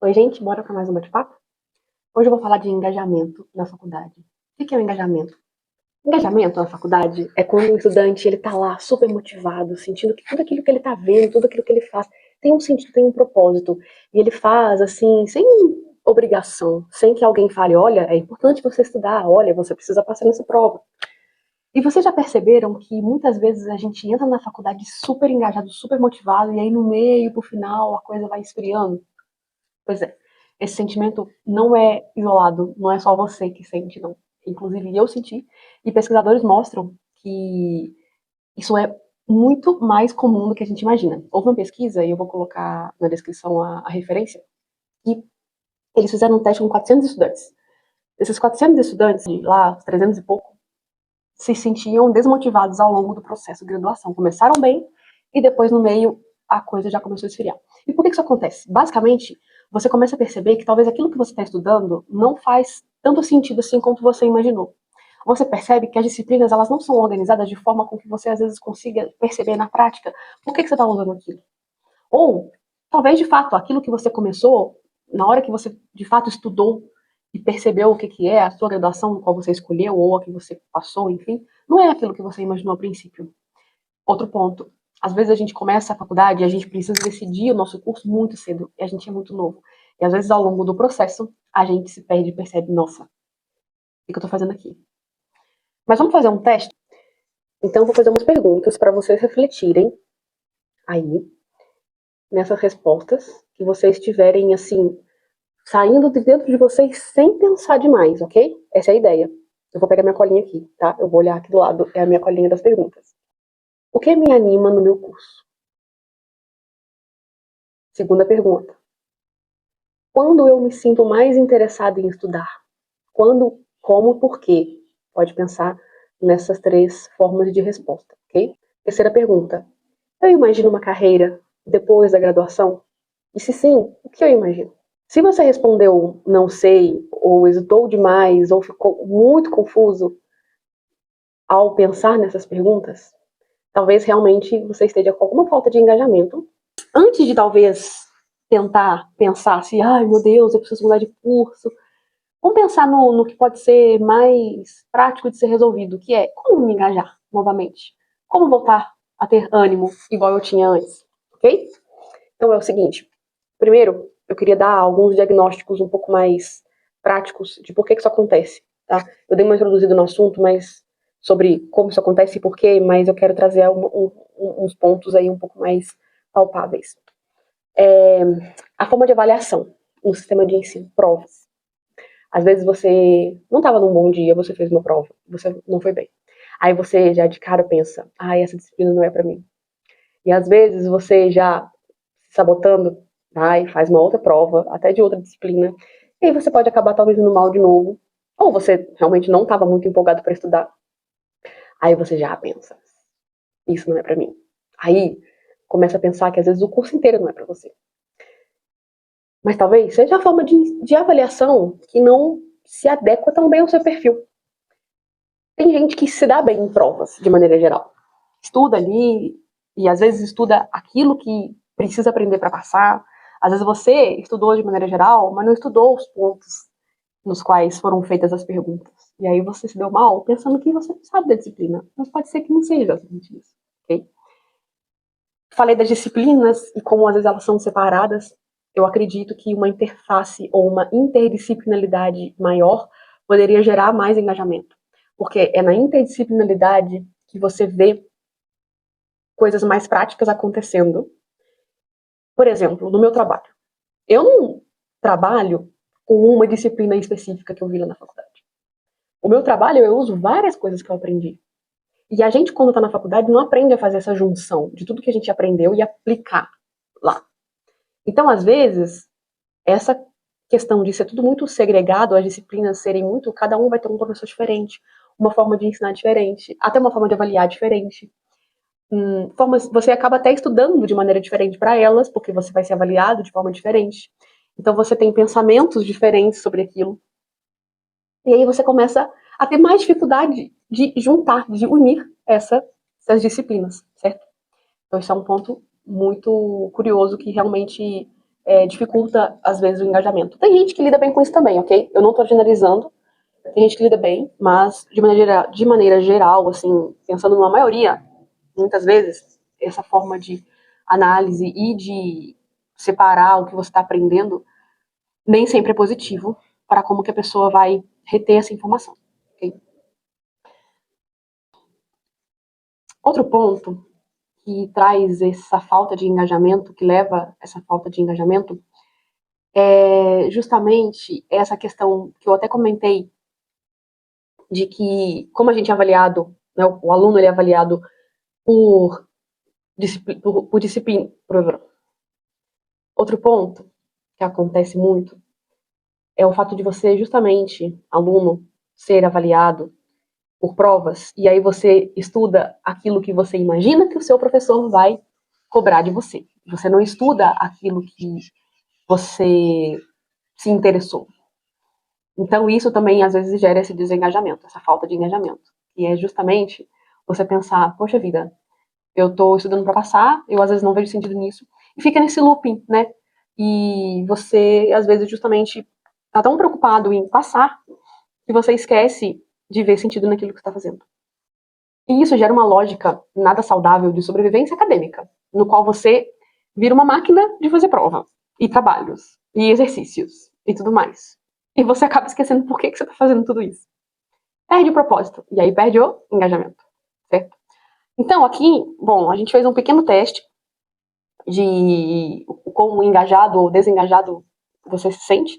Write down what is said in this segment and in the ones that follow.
Oi, gente, bora para mais um bate-papo? Hoje eu vou falar de engajamento na faculdade. O que é o engajamento? Engajamento na faculdade é quando o estudante ele tá lá super motivado, sentindo que tudo aquilo que ele tá vendo, tudo aquilo que ele faz tem um sentido, tem um propósito. E ele faz assim, sem obrigação, sem que alguém fale, olha, é importante você estudar, olha, você precisa passar nessa prova. E vocês já perceberam que muitas vezes a gente entra na faculdade super engajado, super motivado, e aí no meio, pro final, a coisa vai esfriando? Pois é, esse sentimento não é isolado, não é só você que sente, não. Inclusive eu senti, e pesquisadores mostram que isso é muito mais comum do que a gente imagina. Houve uma pesquisa, e eu vou colocar na descrição a referência, e eles fizeram um teste com 400 estudantes. Esses 400 estudantes, lá, 300 e pouco, se sentiam desmotivados ao longo do processo de graduação. Começaram bem, e depois no meio a coisa já começou a esfriar. E por que isso acontece? Basicamente, você começa a perceber que talvez aquilo que você está estudando não faz tanto sentido assim quanto você imaginou. Você percebe que as disciplinas elas não são organizadas de forma com que você às vezes consiga perceber na prática por que você está usando aquilo. Ou talvez de fato aquilo que você começou, na hora que você de fato estudou e percebeu o que, que é a sua graduação, qual você escolheu ou a que você passou, enfim, não é aquilo que você imaginou a princípio. Outro ponto. Às vezes a gente começa a faculdade e a gente precisa decidir o nosso curso muito cedo, e a gente é muito novo. E às vezes ao longo do processo, a gente se perde e percebe, nossa, o que eu tô fazendo aqui? Mas vamos fazer um teste? Então eu vou fazer umas perguntas para vocês refletirem aí nessas respostas, que vocês estiverem assim, saindo de dentro de vocês sem pensar demais, ok? Essa é a ideia. Eu vou pegar minha colinha aqui, tá? Eu vou olhar aqui do lado, é a minha colinha das perguntas. O que me anima no meu curso? Segunda pergunta. Quando eu me sinto mais interessado em estudar? Quando, como, por quê? Pode pensar nessas três formas de resposta, ok? Terceira pergunta. Eu imagino uma carreira depois da graduação? E se sim, o que eu imagino? Se você respondeu não sei, ou hesitou demais, ou ficou muito confuso ao pensar nessas perguntas, talvez realmente você esteja com alguma falta de engajamento. Antes de talvez tentar pensar se, ai meu Deus, eu preciso mudar de curso, vamos pensar no que pode ser mais prático de ser resolvido, que é como me engajar novamente. Como voltar a ter ânimo igual eu tinha antes, ok? Então é o seguinte, primeiro eu queria dar alguns diagnósticos um pouco mais práticos de por que isso acontece, tá? Eu dei uma introduzida no assunto, mas sobre como isso acontece e por quê, mas eu quero trazer uns pontos aí um pouco mais palpáveis. A forma de avaliação no sistema de ensino, provas. Às vezes você não estava num bom dia, você fez uma prova, você não foi bem. Aí você já de cara pensa, essa disciplina não é para mim. E às vezes você já se sabotando, vai, faz uma outra prova, até de outra disciplina, e aí você pode acabar talvez indo mal de novo, ou você realmente não estava muito empolgado para estudar. Aí você já pensa, isso não é para mim. Aí começa a pensar que às vezes o curso inteiro não é para você. Mas talvez seja a forma de avaliação que não se adequa tão bem ao seu perfil. Tem gente que se dá bem em provas, de maneira geral. Estuda ali e às vezes estuda aquilo que precisa aprender para passar. Às vezes você estudou de maneira geral, mas não estudou os pontos nos quais foram feitas as perguntas. E aí você se deu mal pensando que você não sabe da disciplina. Mas pode ser que não seja exatamente isso, ok? Falei das disciplinas e como às vezes elas são separadas. Eu acredito que uma interface ou uma interdisciplinaridade maior poderia gerar mais engajamento. Porque é na interdisciplinaridade que você vê coisas mais práticas acontecendo. Por exemplo, no meu trabalho. Eu não trabalho com uma disciplina específica que eu vi lá na faculdade. O meu trabalho, eu uso várias coisas que eu aprendi. E a gente, quando está na faculdade, não aprende a fazer essa junção de tudo que a gente aprendeu e aplicar lá. Então, às vezes, essa questão de ser tudo muito segregado, as disciplinas serem muito, cada um vai ter um professor diferente, uma forma de ensinar diferente, até uma forma de avaliar diferente. Você acaba até estudando de maneira diferente para elas, porque você vai ser avaliado de forma diferente. Então você tem pensamentos diferentes sobre aquilo. E aí você começa a ter mais dificuldade de juntar, de unir essas disciplinas, certo? Então isso é um ponto muito curioso que realmente dificulta, às vezes, o engajamento. Tem gente que lida bem com isso também, ok? Eu não tô generalizando. Tem gente que lida bem, mas de maneira geral, assim, pensando numa maioria, muitas vezes, essa forma de análise e de separar o que você está aprendendo nem sempre é positivo para como que a pessoa vai reter essa informação. Okay? Outro ponto que traz essa falta de engajamento, que leva essa falta de engajamento, é justamente essa questão que eu até comentei de que, como a gente é avaliado, né, o aluno ele é avaliado por disciplina. Outro ponto que acontece muito é o fato de você, justamente, aluno, ser avaliado por provas, e aí você estuda aquilo que você imagina que o seu professor vai cobrar de você. Você não estuda aquilo que você se interessou. Então, isso também, às vezes, gera esse desengajamento, essa falta de engajamento. E é justamente você pensar, poxa vida, eu tô estudando para passar, eu às vezes não vejo sentido nisso, e fica nesse looping, né? E você, às vezes, justamente tá tão preocupado em passar que você esquece de ver sentido naquilo que está fazendo. E isso gera uma lógica nada saudável de sobrevivência acadêmica, no qual você vira uma máquina de fazer prova, e trabalhos, e exercícios, e tudo mais. E você acaba esquecendo por que você está fazendo tudo isso. Perde o propósito, e aí perde o engajamento, certo? Então, aqui, bom, a gente fez um pequeno teste de como engajado ou desengajado você se sente.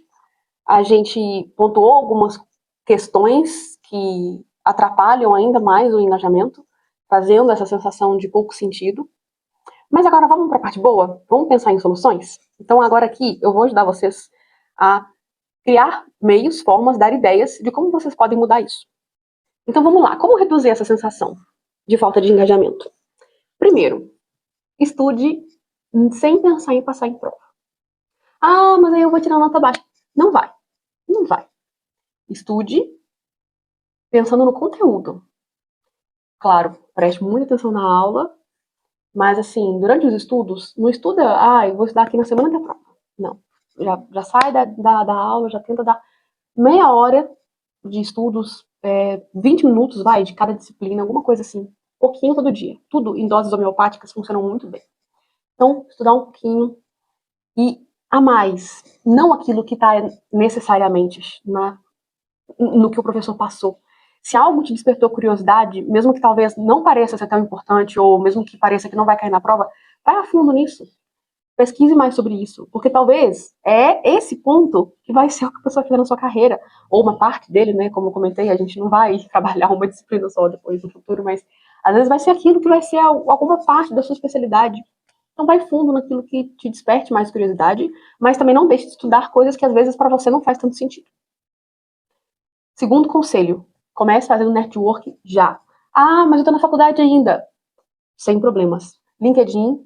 A gente pontuou algumas questões que atrapalham ainda mais o engajamento, fazendo essa sensação de pouco sentido. Mas agora vamos para a parte boa? Vamos pensar em soluções? Então agora aqui eu vou ajudar vocês a criar meios, formas, dar ideias de como vocês podem mudar isso. Então vamos lá, como reduzir essa sensação de falta de engajamento? Primeiro, estude sem pensar em passar em prova. Ah, mas aí eu vou tirar nota baixa. Não vai, não vai. Estude pensando no conteúdo. Claro, preste muita atenção na aula, mas assim, durante os estudos, não estuda, eu vou estudar aqui na semana da prova. Não. Já sai da aula, já tenta dar meia hora de estudos, 20 minutos, vai, de cada disciplina, alguma coisa assim. Pouquinho todo dia. Tudo em doses homeopáticas funcionam muito bem. Então, estudar um pouquinho e a mais. Não aquilo que está necessariamente no que o professor passou. Se algo te despertou curiosidade, mesmo que talvez não pareça ser tão importante, ou mesmo que pareça que não vai cair na prova, vai a fundo nisso. Pesquise mais sobre isso, porque talvez é esse ponto que vai ser o que a pessoa fizer na sua carreira, ou uma parte dele, né? Como eu comentei, a gente não vai trabalhar uma disciplina só depois no futuro, mas às vezes vai ser aquilo que vai ser alguma parte da sua especialidade. Então vai fundo naquilo que te desperte mais curiosidade, mas também não deixe de estudar coisas que às vezes para você não faz tanto sentido. Segundo conselho, comece fazendo network já. Ah, mas eu tô na faculdade ainda. Sem problemas. LinkedIn,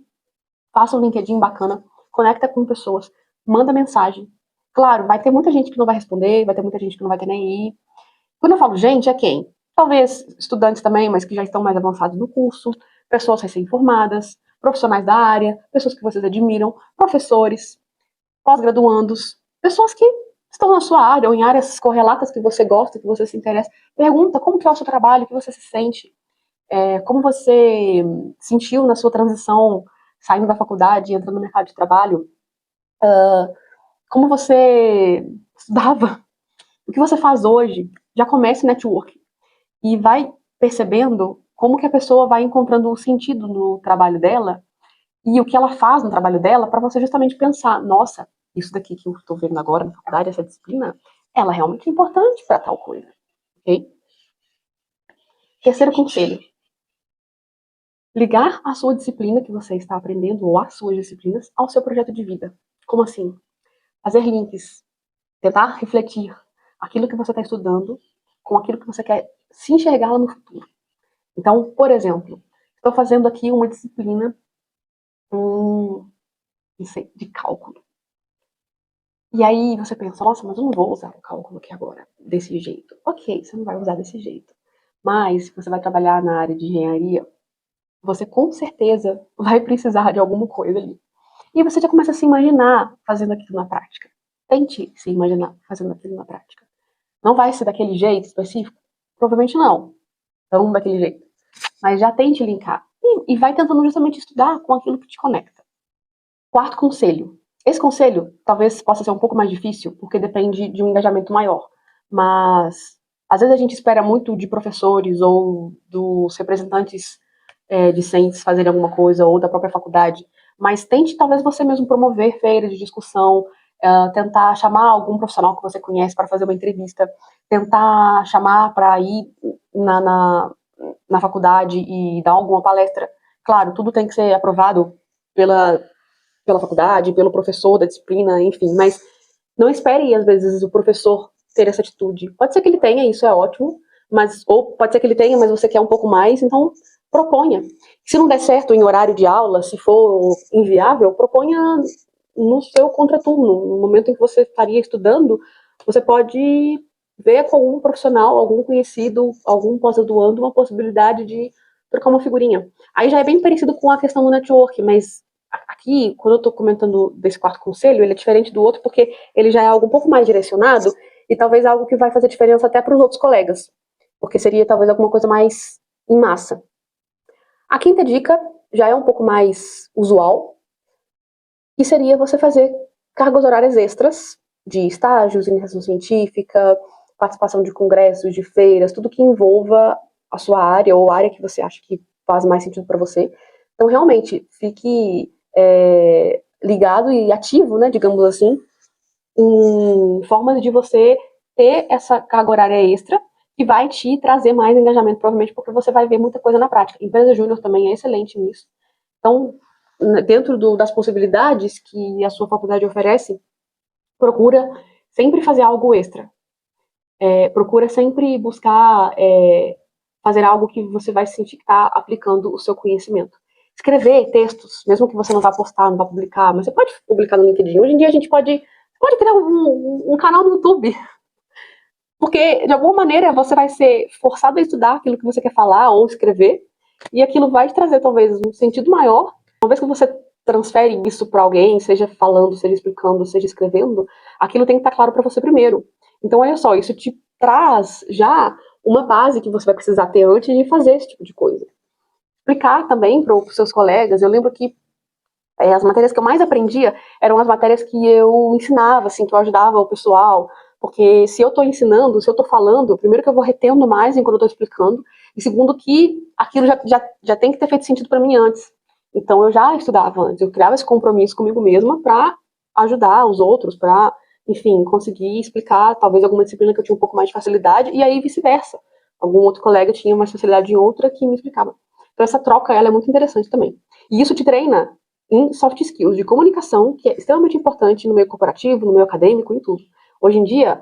faça um LinkedIn bacana, conecta com pessoas, manda mensagem. Claro, vai ter muita gente que não vai responder, vai ter muita gente que não vai ter nem ir. Quando eu falo gente, é quem? Talvez estudantes também, mas que já estão mais avançados no curso, pessoas recém-formadas, profissionais da área, pessoas que vocês admiram, professores, pós-graduandos, pessoas que estão na sua área ou em áreas correlatas que você gosta, que você se interessa. Pergunta como que é o seu trabalho, o que você se sente, como você sentiu na sua transição, saindo da faculdade, entrando no mercado de trabalho, como você estudava, o que você faz hoje. Já comece network e vai percebendo como que a pessoa vai encontrando um sentido no trabalho dela e o que ela faz no trabalho dela para você justamente pensar, nossa, isso daqui que eu estou vendo agora na faculdade, essa disciplina, ela é realmente importante para tal coisa, ok? Terceiro conselho, ligar a sua disciplina que você está aprendendo ou as suas disciplinas ao seu projeto de vida. Como assim? Fazer links, tentar refletir aquilo que você está estudando com aquilo que você quer se enxergar lá no futuro. Então, por exemplo, estou fazendo aqui uma disciplina de cálculo. E aí você pensa, nossa, mas eu não vou usar o cálculo aqui agora, desse jeito. Ok, você não vai usar desse jeito. Mas, se você vai trabalhar na área de engenharia, você com certeza vai precisar de alguma coisa ali. E você já começa a se imaginar fazendo aquilo na prática. Tente se imaginar fazendo aquilo na prática. Não vai ser daquele jeito específico? Provavelmente não. Então, daquele jeito. Mas já tente linkar. E vai tentando justamente estudar com aquilo que te conecta. Quarto conselho. Esse conselho talvez possa ser um pouco mais difícil, porque depende de um engajamento maior. Mas, às vezes a gente espera muito de professores ou dos representantes discentes fazerem alguma coisa, ou da própria faculdade. Mas tente, talvez, você mesmo promover feiras de discussão, tentar chamar algum profissional que você conhece para fazer uma entrevista, tentar chamar para ir na faculdade e dar alguma palestra. Claro, tudo tem que ser aprovado pela faculdade, pelo professor da disciplina, enfim, mas não espere, às vezes, o professor ter essa atitude. Pode ser que ele tenha, isso é ótimo, ou pode ser que ele tenha, mas você quer um pouco mais, então proponha. Se não der certo em horário de aula, se for inviável, proponha no seu contraturno, no momento em que você estaria estudando, você pode ver com algum profissional, algum conhecido, algum pós-graduando, uma possibilidade de trocar uma figurinha. Aí já é bem parecido com a questão do network, mas aqui, quando eu estou comentando desse quarto conselho, ele é diferente do outro porque ele já é algo um pouco mais direcionado e talvez algo que vai fazer diferença até para os outros colegas, porque seria talvez alguma coisa mais em massa. A quinta dica já é um pouco mais usual, que seria você fazer cargas horárias extras de estágios, iniciação científica, participação de congressos, de feiras, tudo que envolva a sua área ou a área que você acha que faz mais sentido para você. Então, realmente, fique ligado e ativo, né, digamos assim, em formas de você ter essa carga horária extra que vai te trazer mais engajamento, provavelmente porque você vai ver muita coisa na prática. Empresa Júnior também é excelente nisso. Então, dentro das possibilidades que a sua faculdade oferece, procura sempre fazer algo extra. Procura sempre buscar fazer algo que você vai sentir que está aplicando o seu conhecimento. Escrever textos, mesmo que você não vá postar, não vá publicar, mas você pode publicar no LinkedIn. Hoje em dia a gente pode criar um canal no YouTube. Porque, de alguma maneira, você vai ser forçado a estudar aquilo que você quer falar ou escrever, e aquilo vai te trazer, talvez, um sentido maior. Uma vez que você transfere isso para alguém, seja falando, seja explicando, seja escrevendo, aquilo tem que estar claro para você primeiro. Então, olha só, isso te traz já uma base que você vai precisar ter antes de fazer esse tipo de coisa. Explicar também para os seus colegas. Eu lembro que as matérias que eu mais aprendia eram as matérias que eu ensinava, assim, que eu ajudava o pessoal. Porque se eu estou ensinando, se eu estou falando, primeiro que eu vou retendo mais enquanto eu estou explicando, e segundo que aquilo já tem que ter feito sentido para mim antes. Então eu já estudava antes, eu criava esse compromisso comigo mesma para ajudar os outros, para, enfim, conseguir explicar talvez alguma disciplina que eu tinha um pouco mais de facilidade, e aí vice-versa. Algum outro colega tinha mais facilidade em outra que me explicava. Então essa troca, ela é muito interessante também. E isso te treina em soft skills de comunicação, que é extremamente importante no meio corporativo, no meio acadêmico, em tudo. Hoje em dia,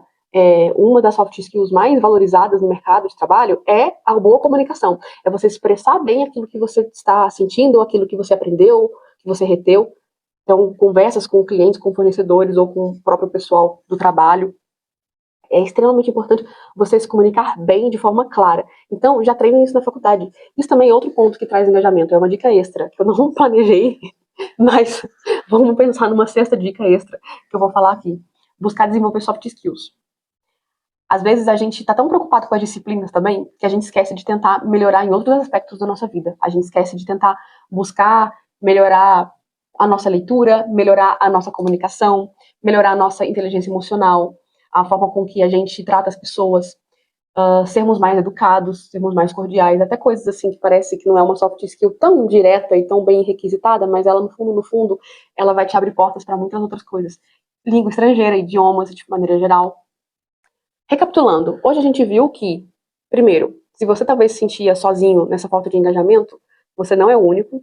uma das soft skills mais valorizadas no mercado de trabalho é a boa comunicação. É você expressar bem aquilo que você está sentindo, aquilo que você aprendeu, que você reteu. Então, conversas com clientes, com fornecedores ou com o próprio pessoal do trabalho. É extremamente importante você se comunicar bem de forma clara. Então, já treino isso na faculdade. Isso também é outro ponto que traz engajamento. É uma dica extra, que eu não planejei, mas vamos pensar numa sexta dica extra que eu vou falar aqui. Buscar desenvolver soft skills. Às vezes a gente está tão preocupado com as disciplinas também que a gente esquece de tentar melhorar em outros aspectos da nossa vida. A gente esquece de tentar buscar melhorar a nossa leitura, melhorar a nossa comunicação, melhorar a nossa inteligência emocional, a forma com que a gente trata as pessoas, sermos mais educados, sermos mais cordiais, até coisas assim que parece que não é uma soft skill tão direta e tão bem requisitada, mas ela no fundo, ela vai te abrir portas para muitas outras coisas. Língua estrangeira, idiomas, de maneira geral. Recapitulando, hoje a gente viu que, primeiro, se você talvez se sentia sozinho nessa falta de engajamento, você não é o único.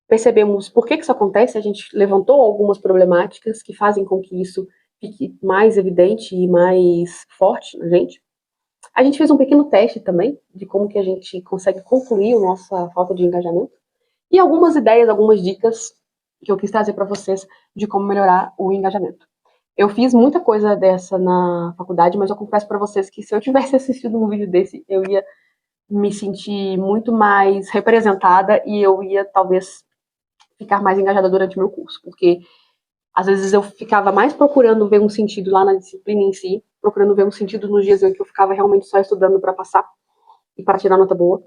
Percebemos por que isso acontece, a gente levantou algumas problemáticas que fazem com que isso fique mais evidente e mais forte na gente. A gente fez um pequeno teste também de como que a gente consegue concluir a nossa falta de engajamento. E algumas ideias, algumas dicas que eu quis trazer para vocês de como melhorar o engajamento. Eu fiz muita coisa dessa na faculdade, mas eu confesso para vocês que se eu tivesse assistido um vídeo desse, eu ia me sentir muito mais representada e eu ia talvez ficar mais engajada durante o meu curso, porque às vezes eu ficava mais procurando ver um sentido lá na disciplina em si, procurando ver um sentido nos dias em que eu ficava realmente só estudando para passar e para tirar nota boa,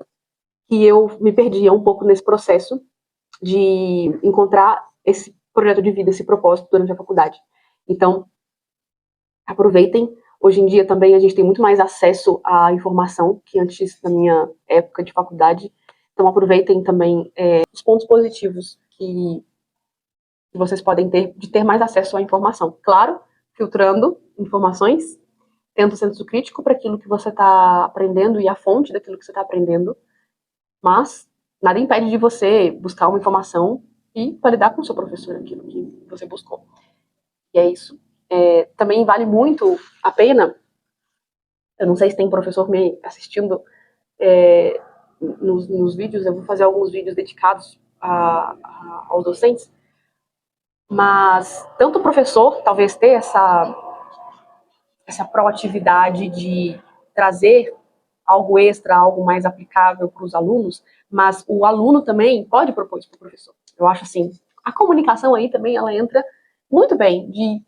que eu me perdia um pouco nesse processo de encontrar esse projeto de vida, esse propósito durante a faculdade. Então, aproveitem. Hoje em dia também a gente tem muito mais acesso à informação que antes da minha época de faculdade. Então aproveitem também os pontos positivos que vocês podem ter de ter mais acesso à informação. Claro, filtrando informações, tendo senso crítico para aquilo que você está aprendendo e a fonte daquilo que você está aprendendo, mas nada impede de você buscar uma informação e validar com o seu professor aquilo que você buscou. E é isso. Também vale muito a pena, eu não sei se tem professor me assistindo nos vídeos, eu vou fazer alguns vídeos dedicados aos docentes, mas tanto o professor talvez ter essa proatividade de trazer algo extra, algo mais aplicável para os alunos, mas o aluno também pode propor isso para o professor. Eu acho assim, a comunicação aí também ela entra muito bem, de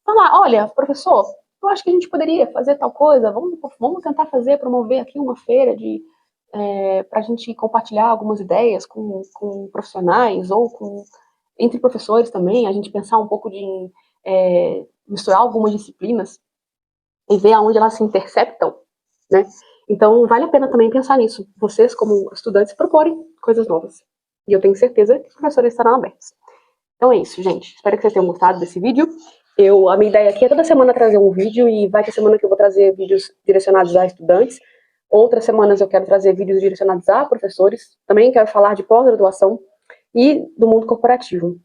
falar, olha, professor, eu acho que a gente poderia fazer tal coisa, vamos tentar promover aqui uma feira para a gente compartilhar algumas ideias com profissionais ou entre professores também, a gente pensar um pouco de misturar algumas disciplinas e ver aonde elas se interceptam, né? Então, vale a pena também pensar nisso. Vocês, como estudantes, proporem coisas novas. E eu tenho certeza que os professores estarão abertos. Então é isso, gente. Espero que vocês tenham gostado desse vídeo. A minha ideia aqui é toda semana trazer um vídeo e vai ter semana que eu vou trazer vídeos direcionados a estudantes. Outras semanas eu quero trazer vídeos direcionados a professores. Também quero falar de pós-graduação e do mundo corporativo.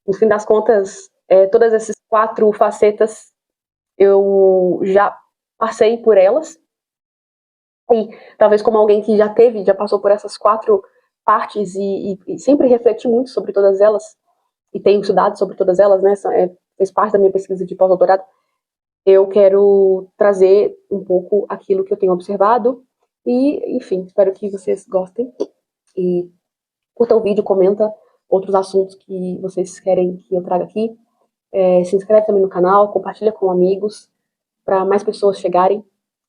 No fim das contas, todas essas 4 facetas eu já passei por elas. E talvez como alguém que já passou por essas 4 partes e sempre refleti muito sobre todas elas, e tenho estudado sobre todas elas, né, fez parte da minha pesquisa de pós-doutorado, eu quero trazer um pouco aquilo que eu tenho observado e, enfim, espero que vocês gostem e curtam o vídeo, comenta outros assuntos que vocês querem que eu traga aqui, se inscreve também no canal, compartilha com amigos, para mais pessoas chegarem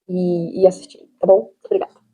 e assistirem, tá bom? Obrigada.